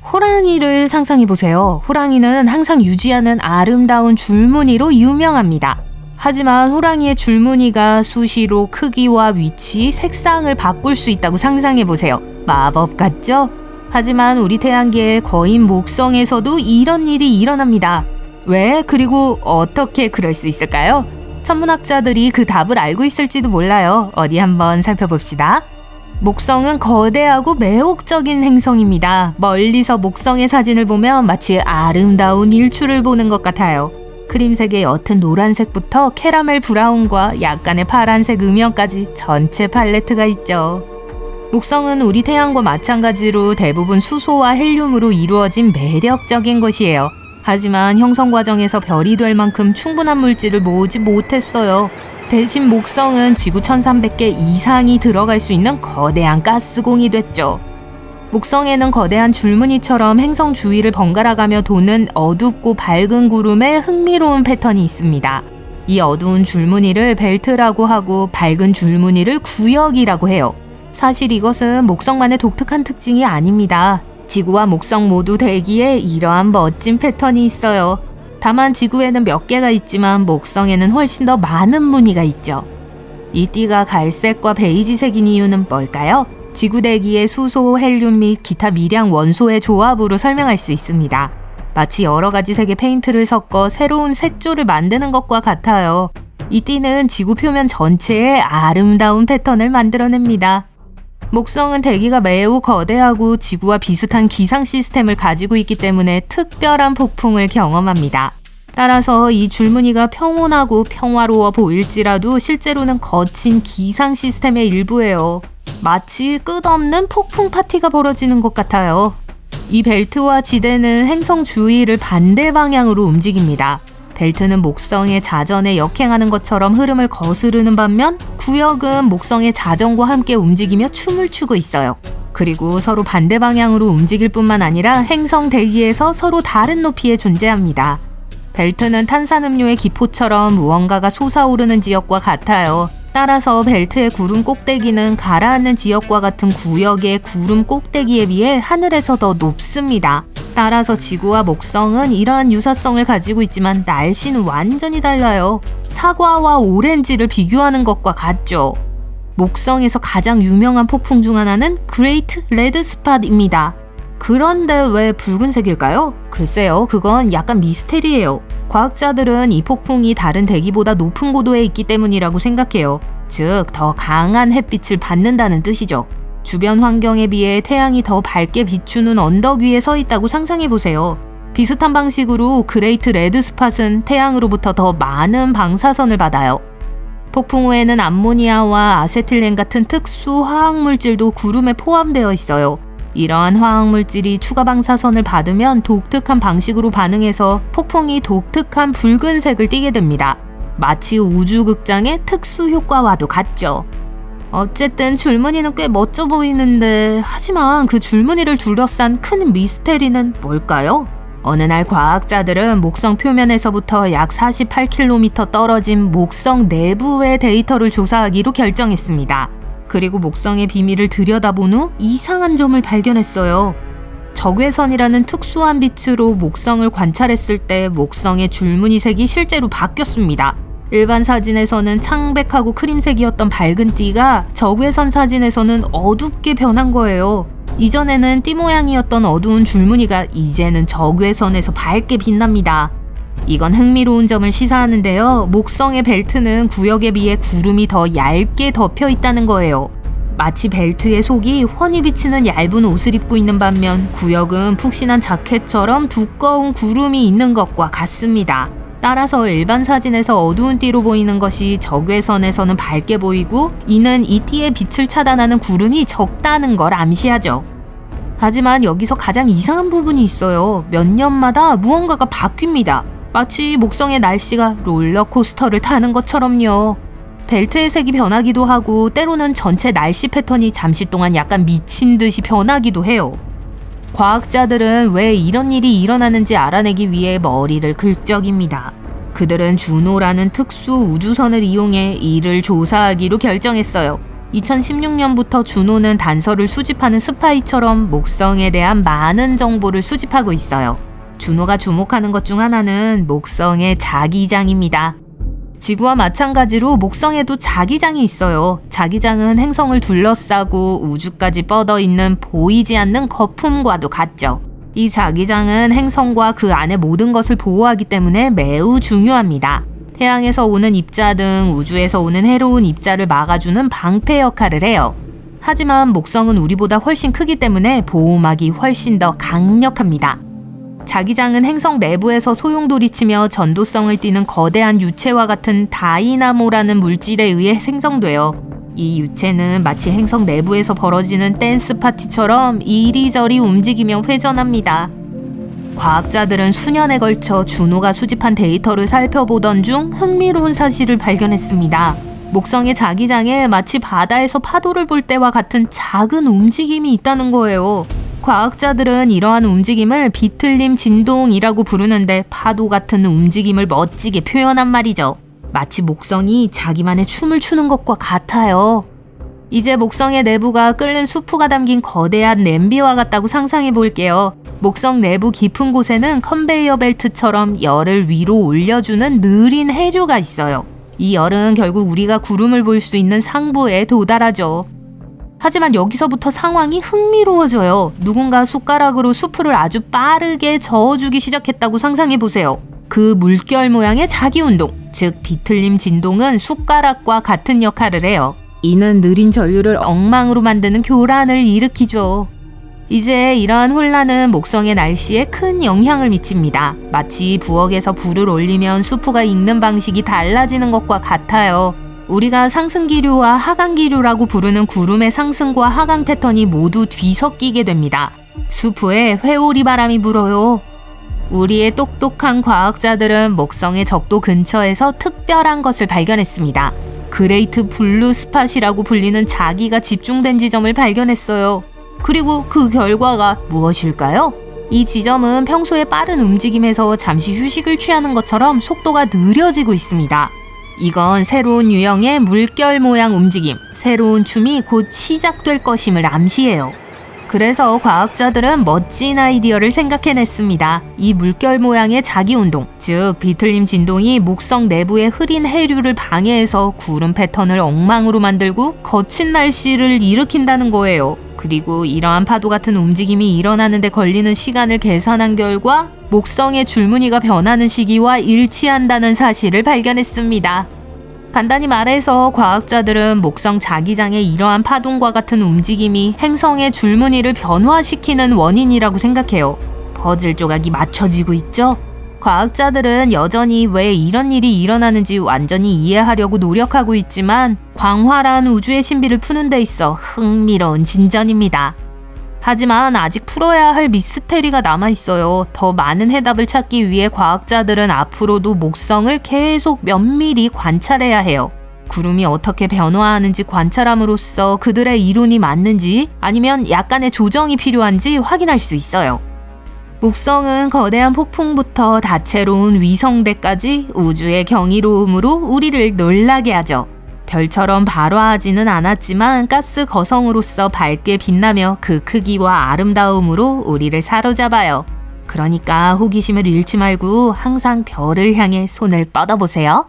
호랑이를 상상해보세요. 호랑이는 항상 유지하는 아름다운 줄무늬로 유명합니다. 하지만 호랑이의 줄무늬가 수시로 크기와 위치, 색상을 바꿀 수 있다고 상상해보세요. 마법 같죠? 하지만 우리 태양계의 거인 목성에서도 이런 일이 일어납니다. 왜? 그리고 어떻게 그럴 수 있을까요? 천문학자들이 그 답을 알고 있을지도 몰라요. 어디 한번 살펴봅시다. 목성은 거대하고 매혹적인 행성입니다. 멀리서 목성의 사진을 보면 마치 아름다운 일출을 보는 것 같아요. 크림색의 옅은 노란색부터 캐러멜 브라운과 약간의 파란색 음영까지 전체 팔레트가 있죠. 목성은 우리 태양과 마찬가지로 대부분 수소와 헬륨으로 이루어진 매력적인 것이에요. 하지만 형성 과정에서 별이 될 만큼 충분한 물질을 모으지 못했어요. 대신 목성은 지구 1300개 이상이 들어갈 수 있는 거대한 가스공이 됐죠. 목성에는 거대한 줄무늬처럼 행성 주위를 번갈아가며 도는 어둡고 밝은 구름의 흥미로운 패턴이 있습니다. 이 어두운 줄무늬를 벨트라고 하고 밝은 줄무늬를 구역이라고 해요. 사실 이것은 목성만의 독특한 특징이 아닙니다. 지구와 목성 모두 대기에 이러한 멋진 패턴이 있어요. 다만 지구에는 몇 개가 있지만 목성에는 훨씬 더 많은 무늬가 있죠. 이 띠가 갈색과 베이지색인 이유는 뭘까요? 지구 대기의 수소, 헬륨 및 기타 미량 원소의 조합으로 설명할 수 있습니다. 마치 여러 가지 색의 페인트를 섞어 새로운 색조를 만드는 것과 같아요. 이 띠는 지구 표면 전체에 아름다운 패턴을 만들어냅니다. 목성은 대기가 매우 거대하고 지구와 비슷한 기상 시스템을 가지고 있기 때문에 특별한 폭풍을 경험합니다. 따라서 이 줄무늬가 평온하고 평화로워 보일지라도 실제로는 거친 기상 시스템의 일부예요. 마치 끝없는 폭풍 파티가 벌어지는 것 같아요. 이 벨트와 지대는 행성 주위를 반대 방향으로 움직입니다. 벨트는 목성의 자전에 역행하는 것처럼 흐름을 거스르는 반면 구역은 목성의 자전과 함께 움직이며 춤을 추고 있어요. 그리고 서로 반대 방향으로 움직일 뿐만 아니라 행성 대기에서 서로 다른 높이에 존재합니다. 벨트는 탄산음료의 기포처럼 무언가가 솟아오르는 지역과 같아요. 따라서 벨트의 구름 꼭대기는 가라앉는 지역과 같은 구역의 구름 꼭대기에 비해 하늘에서 더 높습니다. 따라서 지구와 목성은 이러한 유사성을 가지고 있지만 날씨는 완전히 달라요. 사과와 오렌지를 비교하는 것과 같죠. 목성에서 가장 유명한 폭풍 중 하나는 그레이트 레드 스팟입니다. 그런데 왜 붉은색일까요? 글쎄요, 그건 약간 미스테리예요. 과학자들은 이 폭풍이 다른 대기보다 높은 고도에 있기 때문이라고 생각해요. 즉, 더 강한 햇빛을 받는다는 뜻이죠. 주변 환경에 비해 태양이 더 밝게 비추는 언덕 위에 서 있다고 상상해보세요. 비슷한 방식으로 그레이트 레드 스팟은 태양으로부터 더 많은 방사선을 받아요. 폭풍 후에는 암모니아와 아세틸렌 같은 특수 화학물질도 구름에 포함되어 있어요. 이러한 화학물질이 추가 방사선을 받으면 독특한 방식으로 반응해서 폭풍이 독특한 붉은색을 띠게 됩니다. 마치 우주극장의 특수 효과와도 같죠. 어쨌든 줄무늬는 꽤 멋져 보이는데 하지만 그 줄무늬를 둘러싼 큰 미스테리는 뭘까요? 어느 날 과학자들은 목성 표면에서부터 약 48km 떨어진 목성 내부의 데이터를 조사하기로 결정했습니다. 그리고 목성의 비밀을 들여다본 후 이상한 점을 발견했어요. 적외선이라는 특수한 빛으로 목성을 관찰했을 때 목성의 줄무늬 색이 실제로 바뀌었습니다. 일반 사진에서는 창백하고 크림색이었던 밝은 띠가 적외선 사진에서는 어둡게 변한 거예요. 이전에는 띠 모양이었던 어두운 줄무늬가 이제는 적외선에서 밝게 빛납니다. 이건 흥미로운 점을 시사하는데요. 목성의 벨트는 구역에 비해 구름이 더 얇게 덮여 있다는 거예요. 마치 벨트의 속이 훤히 비치는 얇은 옷을 입고 있는 반면 구역은 푹신한 자켓처럼 두꺼운 구름이 있는 것과 같습니다. 따라서 일반 사진에서 어두운 띠로 보이는 것이 적외선에서는 밝게 보이고 이는 이 띠의 빛을 차단하는 구름이 적다는 걸 암시하죠. 하지만 여기서 가장 이상한 부분이 있어요. 몇 년마다 무언가가 바뀝니다. 마치 목성의 날씨가 롤러코스터를 타는 것처럼요. 벨트의 색이 변하기도 하고 때로는 전체 날씨 패턴이 잠시 동안 약간 미친 듯이 변하기도 해요. 과학자들은 왜 이런 일이 일어나는지 알아내기 위해 머리를 긁적입니다. 그들은 주노라는 특수 우주선을 이용해 이를 조사하기로 결정했어요. 2016년부터 준호는 단서를 수집하는 스파이처럼 목성에 대한 많은 정보를 수집하고 있어요. 준호가 주목하는 것 중 하나는 목성의 자기장입니다. 지구와 마찬가지로 목성에도 자기장이 있어요. 자기장은 행성을 둘러싸고 우주까지 뻗어있는 보이지 않는 거품과도 같죠. 이 자기장은 행성과 그 안의 모든 것을 보호하기 때문에 매우 중요합니다. 태양에서 오는 입자 등 우주에서 오는 해로운 입자를 막아주는 방패 역할을 해요. 하지만 목성은 우리보다 훨씬 크기 때문에 보호막이 훨씬 더 강력합니다. 자기장은 행성 내부에서 소용돌이치며 전도성을 띠는 거대한 유체와 같은 다이나모라는 물질에 의해 생성돼요. 이 유체는 마치 행성 내부에서 벌어지는 댄스 파티처럼 이리저리 움직이며 회전합니다. 과학자들은 수년에 걸쳐 준호가 수집한 데이터를 살펴보던 중 흥미로운 사실을 발견했습니다. 목성의 자기장에 마치 바다에서 파도를 볼 때와 같은 작은 움직임이 있다는 거예요. 과학자들은 이러한 움직임을 비틀림 진동이라고 부르는데 파도 같은 움직임을 멋지게 표현한 말이죠. 마치 목성이 자기만의 춤을 추는 것과 같아요. 이제 목성의 내부가 끓는 수프가 담긴 거대한 냄비와 같다고 상상해 볼게요. 목성 내부 깊은 곳에는 컨베이어 벨트처럼 열을 위로 올려주는 느린 해류가 있어요. 이 열은 결국 우리가 구름을 볼 수 있는 상부에 도달하죠. 하지만 여기서부터 상황이 흥미로워져요. 누군가 숟가락으로 수프를 아주 빠르게 저어주기 시작했다고 상상해 보세요. 그 물결 모양의 자기운동, 즉 비틀림 진동은 숟가락과 같은 역할을 해요. 이는 느린 전류를 엉망으로 만드는 교란을 일으키죠. 이제 이러한 혼란은 목성의 날씨에 큰 영향을 미칩니다. 마치 부엌에서 불을 올리면 수프가 익는 방식이 달라지는 것과 같아요. 우리가 상승기류와 하강기류라고 부르는 구름의 상승과 하강 패턴이 모두 뒤섞이게 됩니다. 수프에 회오리 바람이 불어요. 우리의 똑똑한 과학자들은 목성의 적도 근처에서 특별한 것을 발견했습니다. 그레이트 블루 스팟이라고 불리는 자기가 집중된 지점을 발견했어요. 그리고 그 결과가 무엇일까요? 이 지점은 평소에 빠른 움직임에서 잠시 휴식을 취하는 것처럼 속도가 느려지고 있습니다. 이건 새로운 유형의 물결 모양 움직임, 새로운 춤이 곧 시작될 것임을 암시해요. 그래서 과학자들은 멋진 아이디어를 생각해냈습니다. 이 물결 모양의 자기운동, 즉 비틀림 진동이 목성 내부의 흐린 해류를 방해해서 구름 패턴을 엉망으로 만들고 거친 날씨를 일으킨다는 거예요. 그리고 이러한 파도 같은 움직임이 일어나는 데 걸리는 시간을 계산한 결과 목성의 줄무늬가 변하는 시기와 일치한다는 사실을 발견했습니다. 간단히 말해서 과학자들은 목성 자기장의 이러한 파동과 같은 움직임이 행성의 줄무늬를 변화시키는 원인이라고 생각해요. 퍼즐 조각이 맞춰지고 있죠? 과학자들은 여전히 왜 이런 일이 일어나는지 완전히 이해하려고 노력하고 있지만 광활한 우주의 신비를 푸는 데 있어 흥미로운 진전입니다. 하지만 아직 풀어야 할 미스테리가 남아있어요. 더 많은 해답을 찾기 위해 과학자들은 앞으로도 목성을 계속 면밀히 관찰해야 해요. 구름이 어떻게 변화하는지 관찰함으로써 그들의 이론이 맞는지 아니면 약간의 조정이 필요한지 확인할 수 있어요. 목성은 거대한 폭풍부터 다채로운 위성대까지 우주의 경이로움으로 우리를 놀라게 하죠. 별처럼 발화하지는 않았지만 가스 거성으로서 밝게 빛나며 그 크기와 아름다움으로 우리를 사로잡아요. 그러니까 호기심을 잃지 말고 항상 별을 향해 손을 뻗어보세요.